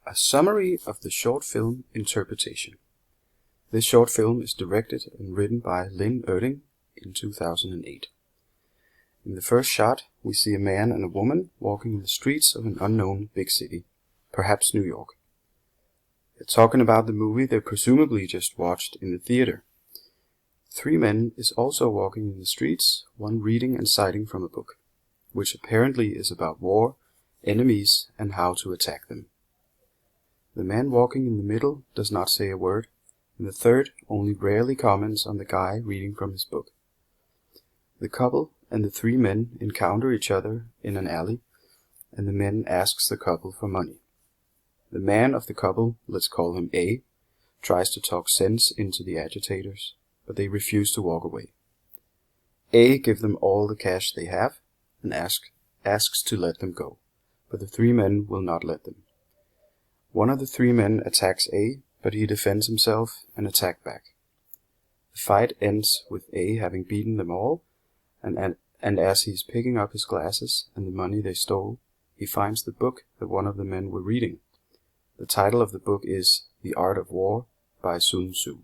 A summary of the short film Interpretation. This short film is directed and written by Lynn Erding in 2008. In the first shot, we see a man and a woman walking in the streets of an unknown big city, perhaps New York. They're talking about the movie they presumably just watched in the theater. Three men is also walking in the streets, one reading and citing from a book, which apparently is about war, enemies, and how to attack them. The man walking in the middle does not say a word, and the third only rarely comments on the guy reading from his book. The couple and the three men encounter each other in an alley, and the man asks the couple for money. The man of the couple, let's call him A, tries to talk sense into the agitators, but they refuse to walk away. A gives them all the cash they have and asks to let them go, but the three men will not let them. One of the three men attacks A, but he defends himself and attacks back. The fight ends with A having beaten them all, and as he's picking up his glasses and the money they stole, he finds the book that one of the men were reading. The title of the book is The Art of War by Sun Tzu.